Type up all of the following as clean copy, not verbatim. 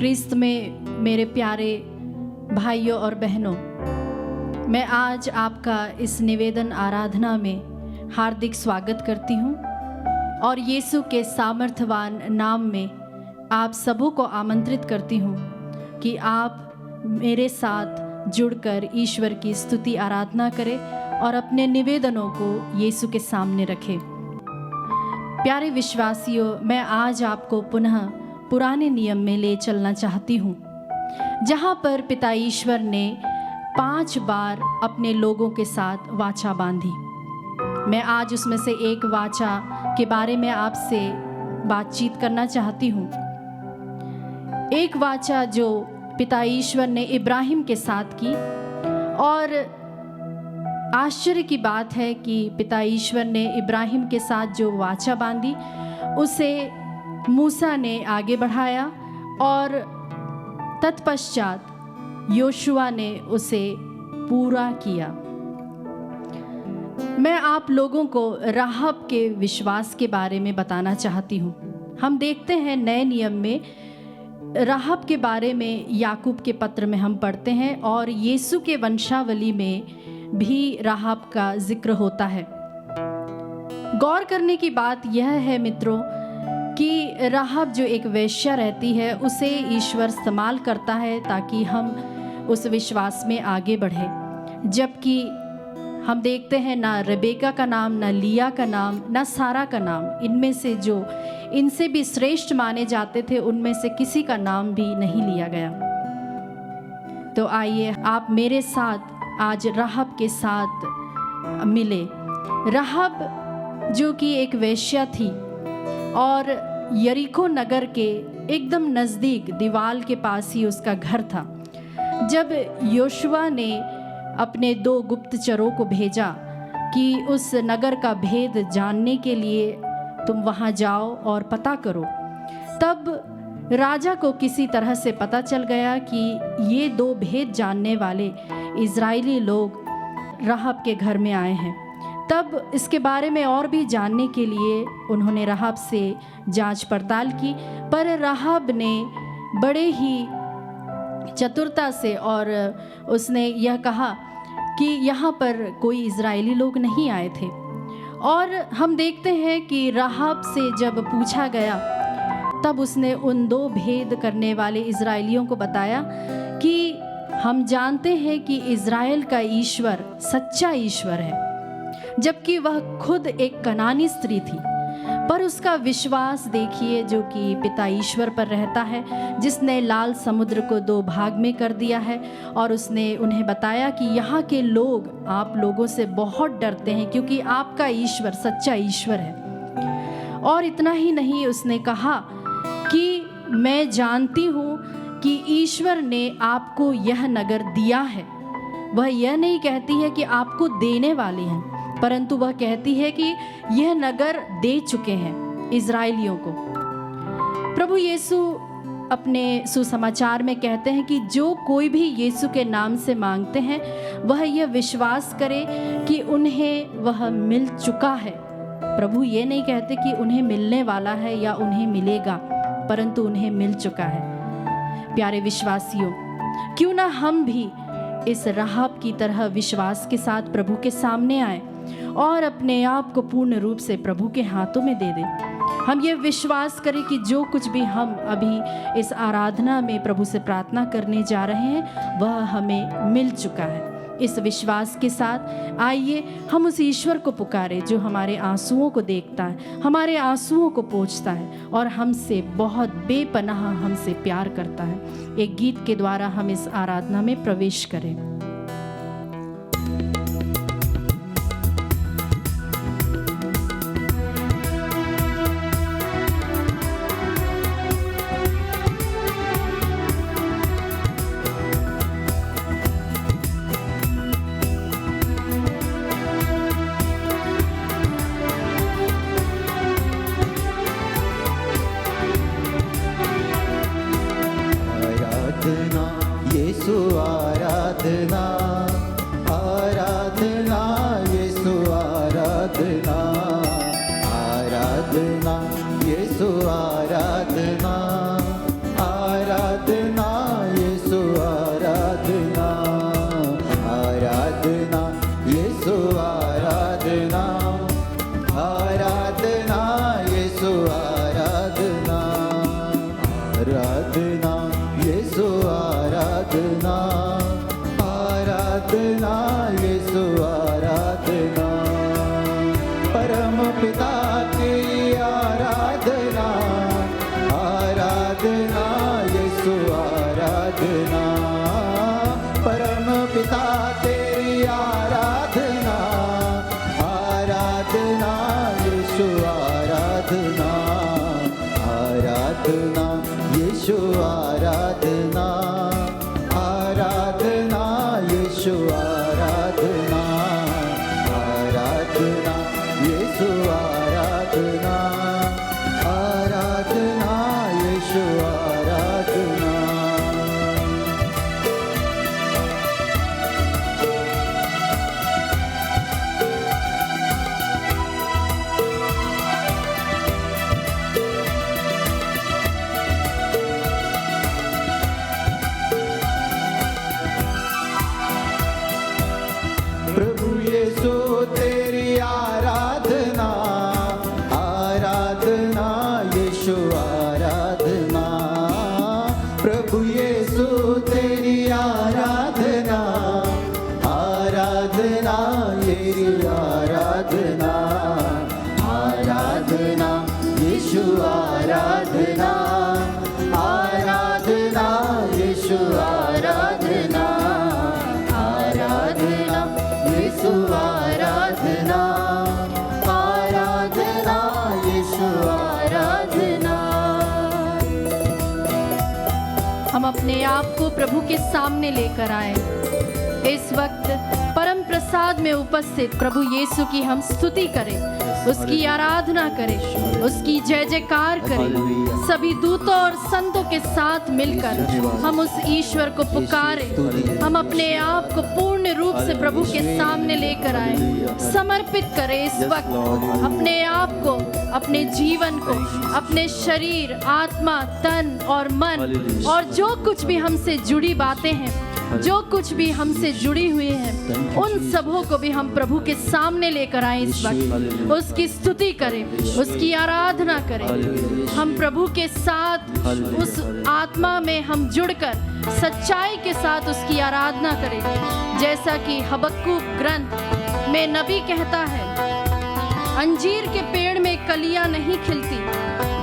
क्रिस्त में मेरे प्यारे भाइयों और बहनों, मैं आज आपका इस निवेदन आराधना में हार्दिक स्वागत करती हूँ और यीशु के सामर्थ्यवान नाम में आप सबों को आमंत्रित करती हूँ कि आप मेरे साथ जुड़कर ईश्वर की स्तुति आराधना करें और अपने निवेदनों को यीशु के सामने रखें। प्यारे विश्वासियों, मैं आज आपको पुनः पुराने नियम में ले चलना चाहती हूँ, जहाँ पर पिता ईश्वर ने 5 बार अपने लोगों के साथ वाचा बांधी। मैं आज उसमें से एक वाचा के बारे में आपसे बातचीत करना चाहती हूँ। एक वाचा जो पिता ईश्वर ने इब्राहिम के साथ की, और आश्चर्य की बात है कि पिता ईश्वर ने इब्राहिम के साथ जो वाचा बांधी उसे मूसा ने आगे बढ़ाया और तत्पश्चात योशुआ ने उसे पूरा किया। मैं आप लोगों को राहब के विश्वास के बारे में बताना चाहती हूँ। हम देखते हैं नए नियम में राहब के बारे में याकूब के पत्र में हम पढ़ते हैं, और यीशु के वंशावली में भी राहब का जिक्र होता है। गौर करने की बात यह है मित्रों कि राहब जो एक वेश्या रहती है, उसे ईश्वर इस्तेमाल करता है ताकि हम उस विश्वास में आगे बढ़े। जबकि हम देखते हैं ना रेबेका का नाम, ना लिया का नाम, ना सारा का नाम, इनमें से जो इनसे भी श्रेष्ठ माने जाते थे उनमें से किसी का नाम भी नहीं लिया गया। तो आइए आप मेरे साथ आज राहब के साथ मिले। राहब जो कि एक वेश्या थी और यरीको नगर के एकदम नज़दीक दीवाल के पास ही उसका घर था। जब योशुआ ने अपने 2 गुप्तचरों को भेजा कि उस नगर का भेद जानने के लिए तुम वहाँ जाओ और पता करो, तब राजा को किसी तरह से पता चल गया कि ये 2 भेद जानने वाले इज़राइली लोग राहब के घर में आए हैं। तब इसके बारे में और भी जानने के लिए उन्होंने राहब से जांच पड़ताल की, पर राहब ने बड़े ही चतुरता से और उसने यह कहा कि यहाँ पर कोई इज़राइली लोग नहीं आए थे। और हम देखते हैं कि राहब से जब पूछा गया तब उसने उन 2 भेद करने वाले इज़राइलियों को बताया कि हम जानते हैं कि इज़राइल का ईश्वर सच्चा ईश्वर है, जबकि वह खुद एक कनानी स्त्री थी। पर उसका विश्वास देखिए जो कि पिता ईश्वर पर रहता है, जिसने लाल समुद्र को 2 भाग में कर दिया है। और उसने उन्हें बताया कि यहाँ के लोग आप लोगों से बहुत डरते हैं क्योंकि आपका ईश्वर सच्चा ईश्वर है। और इतना ही नहीं, उसने कहा कि मैं जानती हूँ कि ईश्वर ने आपको यह नगर दिया है। वह यह नहीं कहती है कि आपको देने वाले हैं, परंतु वह कहती है कि यह नगर दे चुके हैं इज़राइलियों को। प्रभु यीशु अपने सुसमाचार में कहते हैं कि जो कोई भी यीशु के नाम से मांगते हैं वह यह विश्वास करे कि उन्हें वह मिल चुका है। प्रभु ये नहीं कहते कि उन्हें मिलने वाला है या उन्हें मिलेगा, परंतु उन्हें मिल चुका है। प्यारे विश्वासियों, क्यों ना हम भी इस राहब की तरह विश्वास के साथ प्रभु के सामने आए और अपने आप को पूर्ण रूप से प्रभु के हाथों में दे दें। हम ये विश्वास करें कि जो कुछ भी हम अभी इस आराधना में प्रभु से प्रार्थना करने जा रहे हैं वह हमें मिल चुका है। इस विश्वास के साथ आइए हम उस ईश्वर को पुकारें जो हमारे आंसुओं को देखता है, हमारे आंसुओं को पोंछता है और हमसे बहुत बेपनाह हमसे प्यार करता है। एक गीत के द्वारा हम इस आराधना में प्रवेश करें। यीशु आराधना, आराधना यीशु आराधना, आराधना यीशु आराधना, आराधना आराधना यीशु आराधना आराधना यीशु आराधना परम पिता तेरी आराधना आराधना यीशु आराधना परम पिता तेरी आराधना आराधना यीशु आराधना आराधना यीशु आराधना आराधना यीशु आराधना आराधना यीशु आराधना आराधना यीशु आराधना प्रभु यीशु तेरी आराधना आराधना यीशु आराधना प्रभु यीशु तेरी आराधना आराधना तेरी आराधना आराधना यीशु आराधना आराधना यीशु आराधना आराधना यीशु आराधना आराधना यीशु आराधना हम अपने आप को प्रभु के सामने लेकर आए। इस वक्त परम प्रसाद में उपस्थित प्रभु यीशु की हम स्तुति करें, उसकी आराधना करें, उसकी जय जयकार करें। सभी दूतों और संतों के साथ मिलकर हम उस ईश्वर को पुकारें। हम अपने आप को पूर्ण रूप से प्रभु के सामने लेकर आए, समर्पित करें। इस वक्त अपने आप को, अपने जीवन को, अपने शरीर, आत्मा, तन और मन और जो कुछ भी हमसे जुड़ी बातें हैं, जो कुछ भी हमसे जुड़ी हुई हैं, उन सबों को भी हम प्रभु के सामने लेकर आए। इस वक्त उसकी स्तुति करें, उसकी आराधना करें। हम प्रभु के साथ उस आत्मा में हम जुड़कर सच्चाई के साथ उसकी आराधना करें। जैसा कि हबक्कूक ग्रंथ में नबी कहता है, अंजीर के पेड़ में कलियां नहीं खिलती,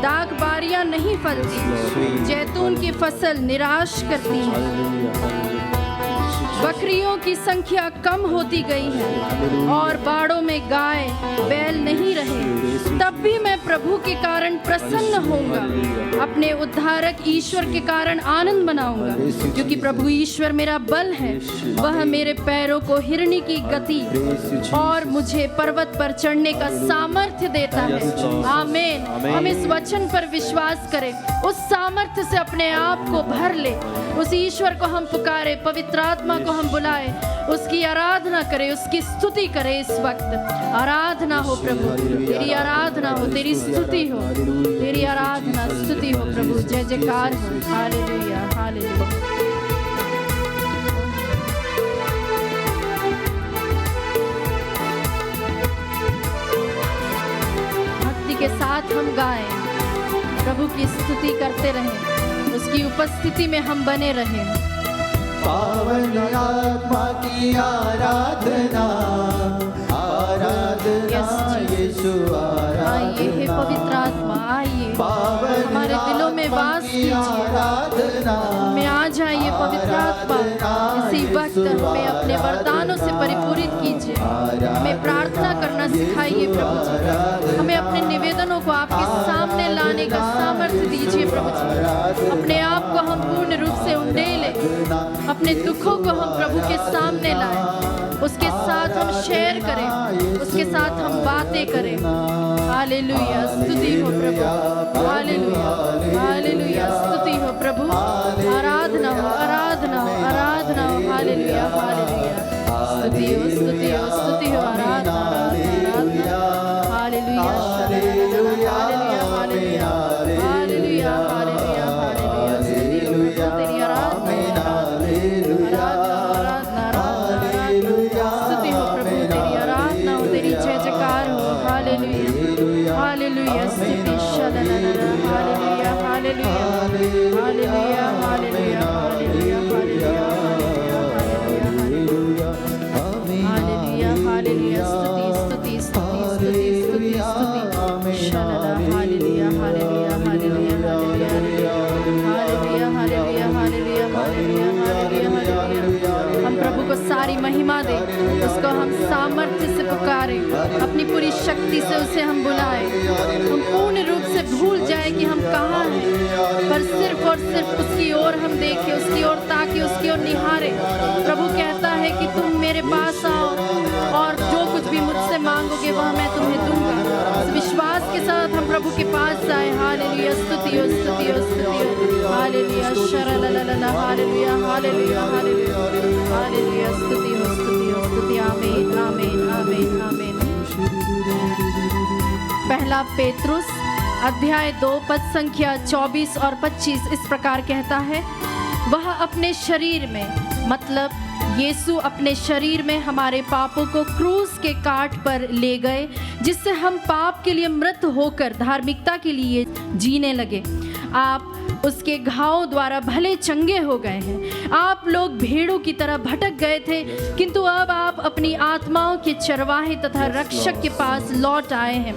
दाग बारियां नहीं फलती, जैतून की फसल निराश करती है, बकरियों की संख्या कम होती गई है और बाड़ों में गाय बैल नहीं रहे, तब भी मैं प्रभु के कारण प्रसन्न होऊंगा, अपने उद्धारक ईश्वर के कारण आनंद मनाऊंगा, क्योंकि प्रभु ईश्वर मेरा बल है। वह मेरे पैरों को हिरनी की गति और मुझे पर्वत पर चढ़ने का सामर्थ्य देता है। आमीन। हम इस वचन पर विश्वास करें, उस सामर्थ्य से अपने आप को भर ले, उस ईश्वर को हम पुकारे, पवित्र आत्मा को हम बुलाए, उसकी आराधना करें, उसकी स्तुति करें। इस वक्त आराधना हो प्रभु, तेरी आराधना हो, तेरी स्तुति हो, तेरी आराधना स्तुति हो प्रभु, जय जयकार हो। हालेलुया हालेलुया। भक्ति के साथ हम गाएं, प्रभु की स्तुति करते रहें, उसकी उपस्थिति में हम बने रहें। पावन आत्मा की आराधना आराधना यीशु आराधना। आइए हे पवित्र आत्मा, आइए हमारे दिलों में वास कीजिए, में आ जाइए पवित्र आत्मा। इसी वक्त हमें अपने वरदानों से परिपूरित कीजिए, हमें प्रार्थना करना सिखाइए प्रभु जी, हमें अपने निवेदनों को आपके सामने लाने का सामर्थ्य दीजिए प्रभु जी। अपने आप को हम पूर्ण रूप से उंडेले, अपने दुखों को हम प्रभु के सामने लाएं, उसके साथ हम शेयर करें, उसके साथ हम बातें करें। हालेलुया, स्तुति हो प्रभु, हालेलुया हालेलुया, स्तुति हो प्रभु, आराधना हो आराधना हो आराधना हो। हालेलुया हालेलुया, स्तुति हो स्तुति हो स्तुति हो, आराधना आराधना। हालेलुया हालेलुया हालेलुया हालेलुया हालेलुया हालेलुया, स्तुति हो प्रभु, तेरी आराधना स्तुति हो प्रभु, तेरी आराधना हो, तेरी जय जयकार हो। हालेलुया हालेलुया, स्तुति हालेलुया हालेलुया हालेलुया हालेलुया हालेलुया हालेलुया हालेलुया हालेलुया स्तुति स्तुति स्तुति स्तुति स्तुति शलला हालेलुया हालेलुया हालेलुया हालेलुया हालेलुया हालेलुया हालेलुया हालेलुया। हम प्रभु को सारी महिमा दे, उसको हम सामर्थ्य से पुकारे, अपनी पूरी शक्ति से उसे हम बुलाए। हम पूर्ण रूप से भूल जाए कि हम कहाँ हैं, पर सिर्फ और सिर्फ उसकी ओर हम देखें, उसकी ओर ताकि उसकी ओर निहारे। प्रभु कहता है कि तुम मेरे पास आओ और जो कुछ भी मुझसे मांगोगे वह मैं तुम्हें दूंगा। इस विश्वास के साथ हम प्रभु के पास आए। हालेलुया स्तुति हो स्तुति हो स्तुति हो हालेलुया शरलललला हालेलुया हालेलुया हालेलुया हालेलुया स्तुति हो स्तुति हो स्तुति। आमीन आमीन आमीन आमीन। पहला पेतरुस अध्याय 2 पद संख्या 24 और 25 इस प्रकार कहता है, वह अपने शरीर में, मतलब यीशु अपने शरीर में हमारे पापों को क्रूस के काट पर ले गए, जिससे हम पाप के लिए मृत होकर धार्मिकता के लिए जीने लगे। आप उसके घावों द्वारा भले चंगे हो गए हैं। आप लोग भेड़ों की तरह भटक गए थे, किंतु अब आप अपनी आत्माओं के चरवाहे तथा रक्षक के पास लौट आए हैं।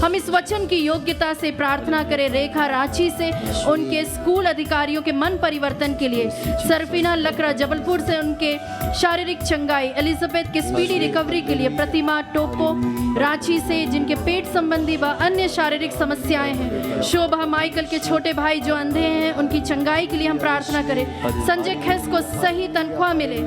हम इस वचन की योग्यता से प्रार्थना करें, रेखा रांची से उनके स्कूल अधिकारियों के मन परिवर्तन के लिए, सरफीना लकड़ा जबलपुर से उनके शारीरिक चंगाई, एलिजाबेथ के स्पीडी रिकवरी के लिए, प्रतिमा टोपो रांची से जिनके पेट संबंधी व अन्य शारीरिक समस्याएं हैं, शोभा माइकल के छोटे भाई जो अंधे हैं उनकी चंगाई के लिए हम प्रार्थना करें। संजय खेस को सही तनख्वाह मिले।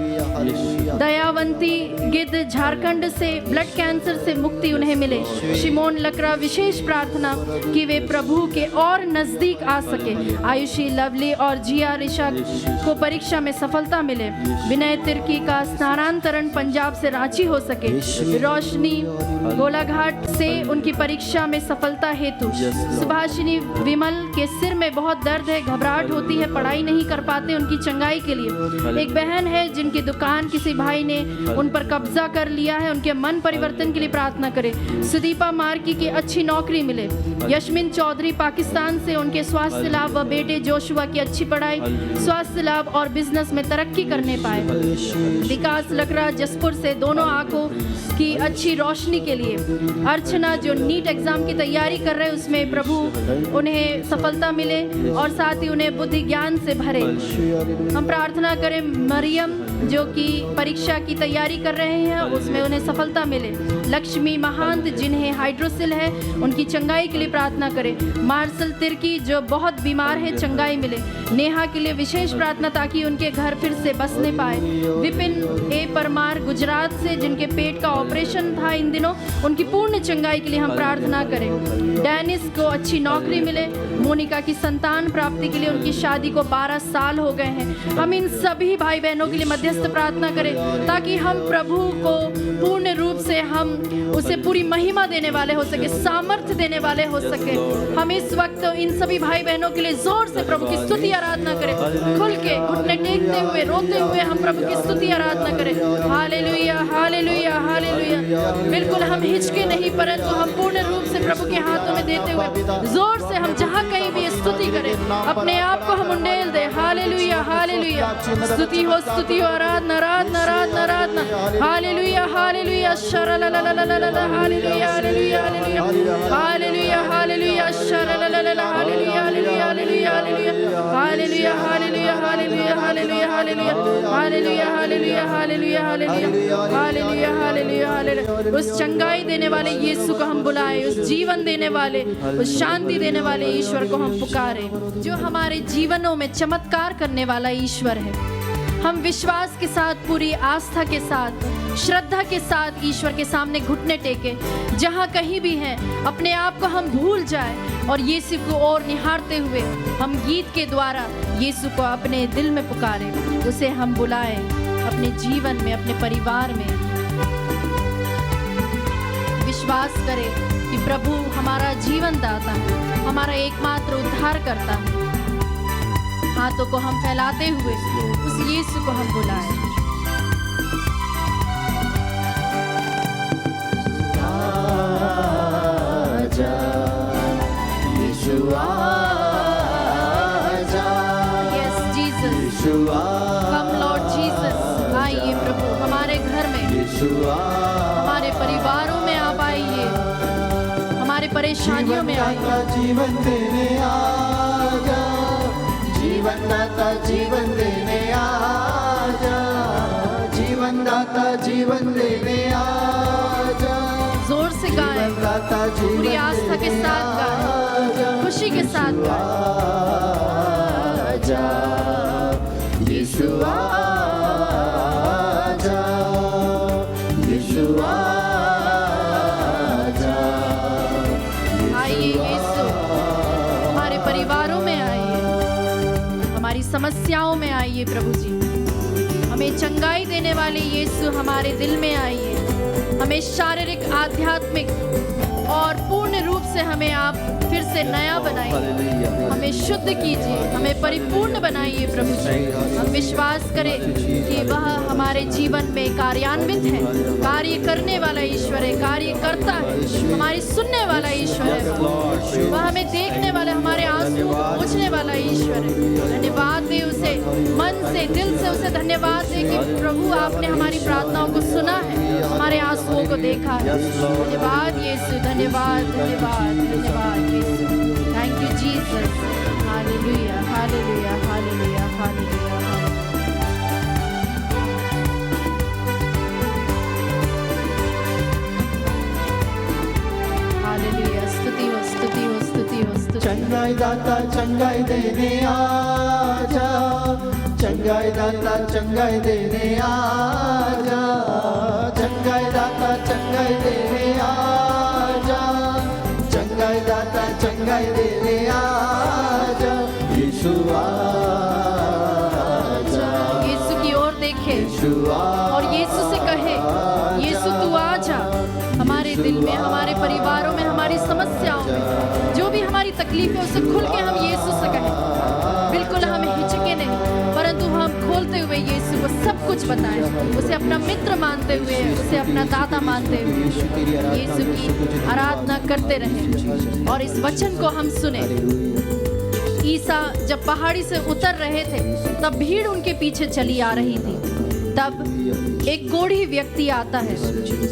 दयावंती गिद्ध झारखंड से ब्लड कैंसर से मुक्ति उन्हें मिले। शिमोन लकड़ा विशेष प्रार्थना कि वे प्रभु के और नजदीक आ सके। आयुषी लवली और जिया ऋषा को परीक्षा में सफलता मिले। विनय तिर्की का स्थानांतरण पंजाब से रांची हो सके। रोशनी गोलाघाट से उनकी परीक्षा में सफलता हेतु। सुभाषिनी विमल के सिर में बहुत दर्द है, घबराहट होती है, पढ़ाई नहीं कर पाते, उनकी चंगाई के लिए। एक बहन है जिनकी दुकान किसी भाई ने उन पर कब्जा कर लिया है, उनके मन परिवर्तन के लिए प्रार्थना करें। सुदीपा मार्की की अच्छी नौकरी मिले। यशमिन चौधरी पाकिस्तान से उनके स्वास्थ्य लाभ व बेटे जोशुआ की अच्छी पढ़ाई, स्वास्थ्य लाभ और बिजनेस में तरक्की करने पाए। विकास लकड़ा जसपुर से दोनों आंखों की अच्छी रोशनी के लिए। अर्चना जो नीट एग्जाम की तैयारी कर रहे हैं उसमें प्रभु उन्हें सफलता मिले और साथ ही उन्हें बुद्धि ज्ञान से भरे। हम प्रार्थना करें मरियम जो कि परीक्षा की तैयारी कर रहे हैं उसमें उन्हें सफलता मिले। लक्ष्मी महांत जिन्हें हाइड्रोसिल है उनकी चंगाई के लिए प्रार्थना करें। मार्शल तिर्की जो बहुत बीमार है चंगाई मिले। नेहा के लिए विशेष प्रार्थना ताकि उनके घर फिर से बसने पाए। विपिन ए परमार गुजरात से जिनके पेट का ऑपरेशन था इन दिनों उनकी पूर्ण चंगाई के लिए हम प्रार्थना करें। डेनिस को अच्छी नौकरी मिले। मोनिका की संतान प्राप्ति के लिए उनकी शादी को 12 साल हो गए हैं। हम इन सभी भाई बहनों के लिए मध्यस्थ प्रार्थना करें ताकि हम प्रभु को पूर्ण रूप से हम उसे पूरी महिमा देने वाले हो सके, सामर्थ्य देने वाले हो सके। हम इस वक्त इन सभी भाई बहनों के लिए जोर से प्रभु की स्तुति आराधना करें। खुल के घुटने टेकते हुए रोते हुए हम प्रभु की स्तुति आराधना करें। हालेलुया हालेलुया हालेलुया। बिल्कुल हम हिचके नहीं परंतु हम पूर्ण रूप से प्रभु के हाथों में देते हुए जोर से हम जहाँ कहीं भी स्तुति करें, अपने आप को हम उंडेल दे। हालेलुया हालेलुया। स्तुति हो आराधना आराधना आराधना आराधना। हालेलुया हालेलुया शरलललललला हालेलुया हालेलुया हालेलुया हालेलुया हालेलुया शरलललला हालेलुया हालेलुया हालेलुया हालेलुया हालेलुया हालेलुया हालेलुया हालेलुया हालेलुया हालेलुया हालेलुया हालेलुया हालेलुया हालेलुया हालेलुया। उस चंगाई देने वाले यीशु को हम बुलाए, उस जीवन देने वाले, उस शांति देने वाले ईश्वर को हम पुकारे जो हमारे जीवनों में चमत्कार करने वाला ईश्वर है। हम विश्वास के साथ, पूरी आस्था के साथ, श्रद्धा के साथ ईश्वर के सामने घुटने टेके, जहाँ कहीं भी हैं अपने आप को हम भूल जाए और यीशु को और निहारते हुए हम गीत के द्वारा यीशु को अपने दिल में पुकारे, उसे हम बुलाए अपने जीवन में, अपने परिवार में। विश्वास करें कि प्रभु हमारा जीवन दाता है, हमारा एकमात्र उद्धार करता है। हाथों को हम फैलाते हुए उस यीशु को हम बुलाएं। आजा यीशु आजा यीशुआ कम लॉर्ड जीसस, आइए प्रभु हमारे घर में, यीशुआ हमारे परिवारों में आप आइए, हमारे परेशानियों में आइए। जीवन देने आजा, जीवन दाता जीवन देने आजा, जीवन दाता जीवन देने आजा, जोर से गाएं, दाता जीवन पूरी आस्था के साथ गाएं, खुशी के साथ गाएं। आजा, यीशुआ आजा, यीशुआ आजा, आइए यीशु, हमारे परिवारों में आइए, हमारी समस्याओं में आइए प्रभु जी। हमें चंगाई देने वाले यीशु हमारे दिल में आइए, हमें शारीरिक, आध्यात्मिक और पूर्ण रूप से हमें आप फिर से नया बनाइए, हमें शुद्ध कीजिए, हमें परिपूर्ण बनाइए प्रभु जी। हम विश्वास करें कि वह हमारे जीवन में कार्यान्वित है, कार्य करने वाला ईश्वर है, कार्य करता है, हमारी सुनने वाला ईश्वर है, वह हमें देखने वाला, हमारे आंसू पोंछने वाला ईश्वर है। धन्यवाद दे उसे, मन से, दिल से उसे धन्यवाद दे कि प्रभु आपने हमारी प्रार्थनाओं को सुना है, हमारे आंसुओं को देखा है। धन्यवाद यीशु, धन्यवाद धन्यवाद धन्यवाद यीशु। Thank you Jesus. हालेलुया हालेलुया हालेलुया हालेलुया। हालेलुया, स्तुति हो स्तुति हो स्तुति हो स्तुति। चंगाई दाता चंगाई देने आजा, चंगाई दाता चंगाई देने आजा, चंगाई दाता चंगाई देने आजा, चंगाई दाता चंगाई देने आजा, यीशुआ आजा, यीशु की ओर देखे यीशुआ और यीशु से कहे, यीशु तू आजा हमारे दिल में, हमारे परिवारों में, हमारी समस्याओं में, जो भी हमारी तकलीफ है उसे खुल के हम यीशु से कहें। बिल्कुल हम हिचके नहीं, परंतु हम खोलते हुए यीशु को सब कुछ बताएं, उसे अपना मित्र मानते हुए, उसे अपना दाता मानते हुए यीशु की आराधना करते रहें और इस वचन को हम सुने। ईसा जब पहाड़ी से उतर रहे थे तब भीड़ उनके पीछे चली आ रही थी। तब एक कोढ़ी व्यक्ति आता है,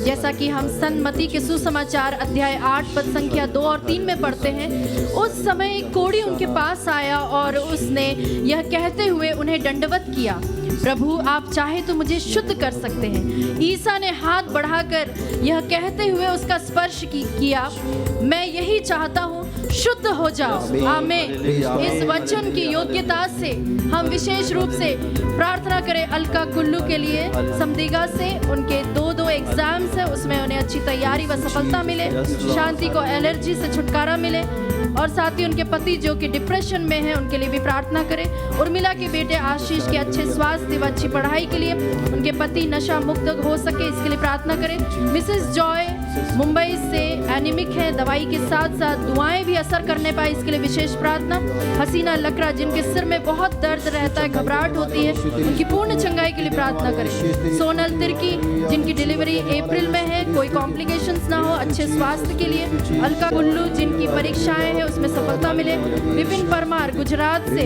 जैसा कि हम सन्मती के सुसमाचार अध्याय 8 पद संख्या 2 और 3 में पढ़ते हैं। उस समय एक कोढ़ी उनके पास आया और उसने यह कहते हुए उन्हें दंडवत किया, प्रभु आप चाहे तो मुझे शुद्ध कर सकते हैं। ईसा ने हाथ बढ़ाकर यह कहते हुए उसका स्पर्श किया, मैं यही चाहता हूँ, शुद्ध हो जाओ। आमीन। इस वचन की योग्यता से हम विशेष रूप से प्रार्थना करें अलका कुल्लू के लिए, समदीगा से उनके 2 एग्जाम्स है, उसमें उन्हें अच्छी तैयारी व सफलता मिले, शांति को एलर्जी से छुटकारा मिले, और साथ ही उनके पति जो कि डिप्रेशन में है उनके लिए भी प्रार्थना करें। उर्मिला के बेटे आशीष के अच्छे स्वास्थ्य व अच्छी पढ़ाई के लिए, उनके पति नशा मुक्त हो सके इसके लिए प्रार्थना करें। मिसेस जॉय मुंबई से एनीमिक है, दवाई के साथ साथ दुआएं भी असर करने पाए इसके लिए विशेष प्रार्थना। हसीना लकड़ा जिनके सिर में बहुत दर्द रहता है, घबराहट होती है, उनकी पूर्ण चंगाई के लिए प्रार्थना करें। सोनल तिर्की जिनकी डिलीवरी अप्रैल में है, कोई कॉम्प्लिकेशंस ना हो, अच्छे स्वास्थ्य के लिए। अलका कुल्लू जिनकी परीक्षाएं हैं उसमें सफलता मिले। विपिन परमार गुजरात से,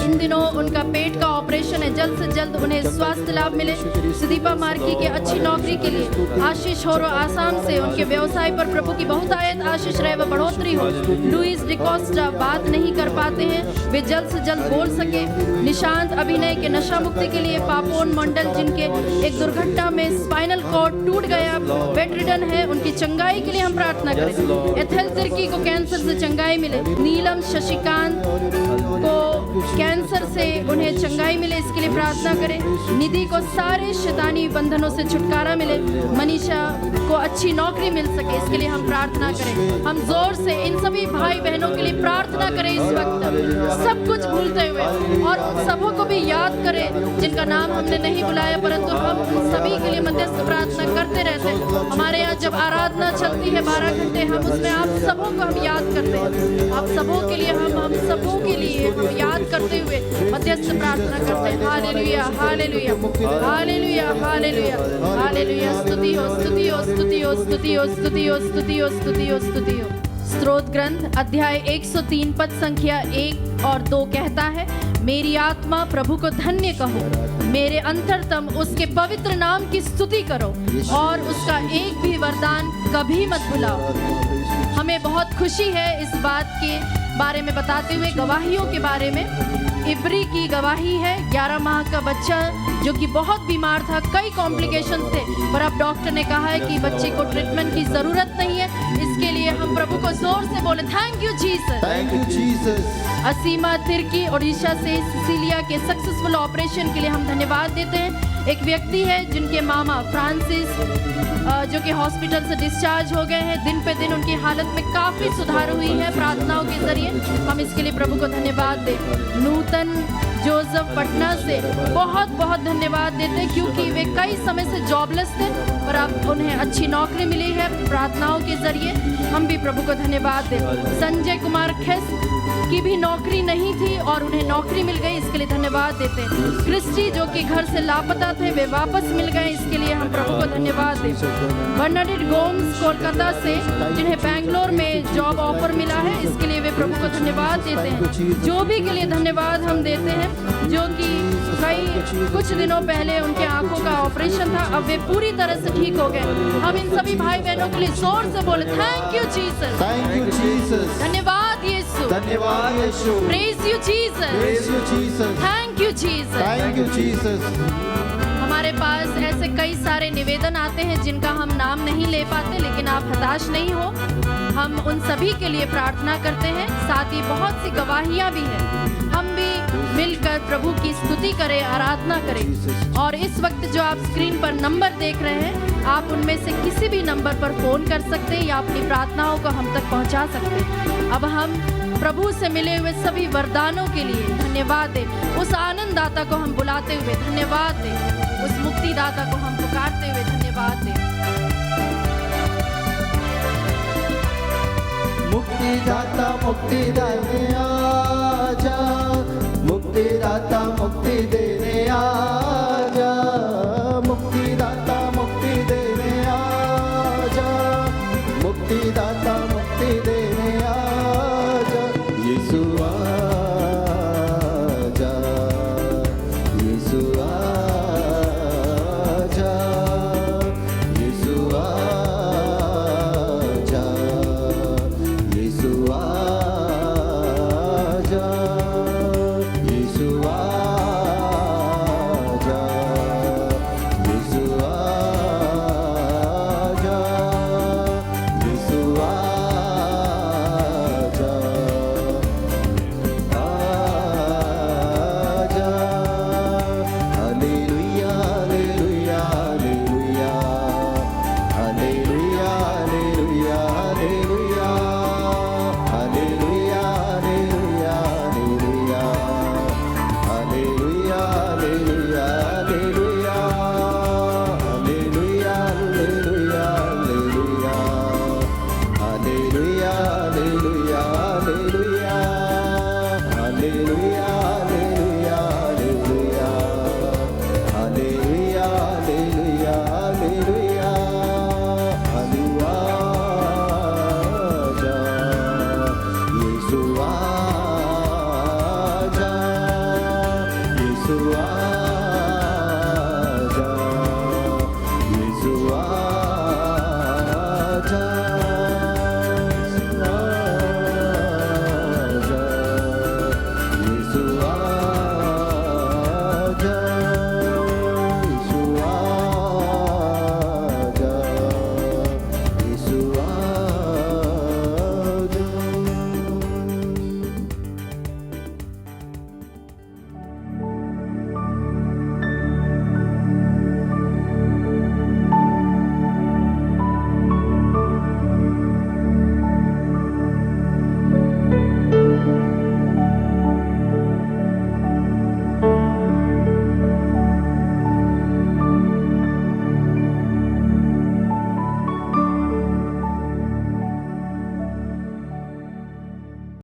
इन दिनों उनका पेट का ऑपरेशन है, जल्द से जल्द उन्हें स्वास्थ्य लाभ मिले। सुदीपा मार्की के अच्छी नौकरी के लिए। आशीष होरो आसाम से, उनके व्यवसाय पर प्रभु की बहुतायत आशीष रहे व बढ़ोतरी हो। लुइस डिकोस्टा बात नहीं कर पाते हैं, वे जल्द से जल्द बोल सके। निशांत अभिनय के नशा मुक्ति के लिए। पापोन मंडल जिनके एक दुर्घटना में स्पाइनल कॉर्ड टूट गया, बेड रिडन है, उनकी चंगाई के लिए हम प्रार्थना करें। एथेल तिर्की को कैंसर से चंगाई मिले। नीलम शशिकांत को कैंसर से उन्हें चंगाई मिले इसके लिए प्रार्थना करें। निधि को सारे शैतानी बंधनों से छुटकारा मिले। मनीषा को अच्छी नौकरी मिल सके इसके लिए हम प्रार्थना करें। हम जोर से इन सभी भाई बहनों के लिए प्रार्थना करें इस वक्त, सब कुछ भूलते हुए, और उन सबों को भी याद करें जिनका नाम हमने नहीं बुलाया, परंतु हम उन सभी के लिए मध्यस्थ प्रार्थना करते रहते हैं। हमारे यहाँ जब आराधना चलती है 12 घंटे, हम उसमें आप सबों को हम याद करते हैं। आप सबों के लिए हम सबों के लिए हम याद करते हुए मध्यस्थ प्रार्थना करते हैं। हालेलुया हालेलुया हालेलुया हालेलुया हालेलुया। स्तुति हो स्तुति हो स्तुति हो स्तुति हो स्तुति हो स्तुति हो स्तुति हो स्तुति हो। स्तोत्र ग्रंथ अध्याय 103 पद संख्या 1 और 2 कहता है, मेरी आत्मा प्रभु को धन्य कहो, मेरे अंतरतम उसके पवित्र नाम की स्तुति करो और उसका एक भी वरदान कभी मत भुलाओ। हमें बहुत खुशी है इस बात के बारे में बताते हुए, गवाहियों के बारे में। इब्री की गवाही है, 11 माह का बच्चा जो कि बहुत बीमार था, कई कॉम्प्लिकेशंस थे, पर अब डॉक्टर ने कहा है कि बच्चे को ट्रीटमेंट की जरूरत नहीं है। इसके लिए हम प्रभु को जोर से बोले, thank you Jesus. Thank you Jesus. Asima Tirkey Odisha से सिसिलिया के सक्सेसफुल ऑपरेशन के लिए हम धन्यवाद देते हैं। एक व्यक्ति है जिनके मामा फ्रांसिस जो कि हॉस्पिटल से डिस्चार्ज हो गए हैं, दिन पे दिन उनकी हालत में काफ़ी सुधार हुई है प्रार्थनाओं के जरिए। हम इसके लिए प्रभु को धन्यवाद दें। नूतन जोसेफ पटना से बहुत बहुत धन्यवाद देते हैं, क्योंकि वे कई समय से जॉबलेस थे और अब उन्हें अच्छी नौकरी मिली है प्रार्थनाओं के जरिए। हम भी प्रभु को धन्यवाद दें। संजय कुमार खेस की भी नौकरी नहीं थी और उन्हें नौकरी मिल गई, इसके लिए धन्यवाद देते हैं। क्रिस्टी जो कि घर से लापता थे, वे वापस मिल गए, इसके लिए हम प्रभु को धन्यवाद देते हैं। बर्नाडेट गोम्स कोलकाता से, जिन्हें बैंगलोर में जॉब ऑफर मिला है, इसके लिए वे प्रभु को धन्यवाद देते हैं। जो भी के लिए धन्यवाद हम देते हैं, जो कि कुछ दिनों पहले उनके आंखों का ऑपरेशन था, अब वे पूरी तरह से ठीक हो गए। हम इन सभी भाई बहनों के लिए जोर से बोले, thank you Jesus. Thank you Jesus. धन्यवाद यीशु। धन्यवाद यीशु। Praise you Jesus. Praise you Jesus. Thank you Jesus. Thank you Jesus. हमारे पास ऐसे कई सारे निवेदन आते हैं जिनका हम नाम नहीं ले पाते, लेकिन आप हताश नहीं हो, हम उन सभी के लिए प्रार्थना करते हैं। साथ ही बहुत सी गवाहियां भी हैं, हम भी मिलकर प्रभु की स्तुति करें, आराधना करें। और इस वक्त जो आप स्क्रीन पर नंबर देख रहे हैं, आप उनमें से किसी भी नंबर पर फोन कर सकते हैं या अपनी प्रार्थनाओं को हम तक पहुंचा सकते हैं। अब हम प्रभु से मिले हुए सभी वरदानों के लिए धन्यवाद दें। उस आनंददाता को हम बुलाते हुए धन्यवाद दें, उस मुक्तिदाता को हम पुकारते हुए धन्यवाद दें। मुक्तिदाता मुक्तिदाता आजा,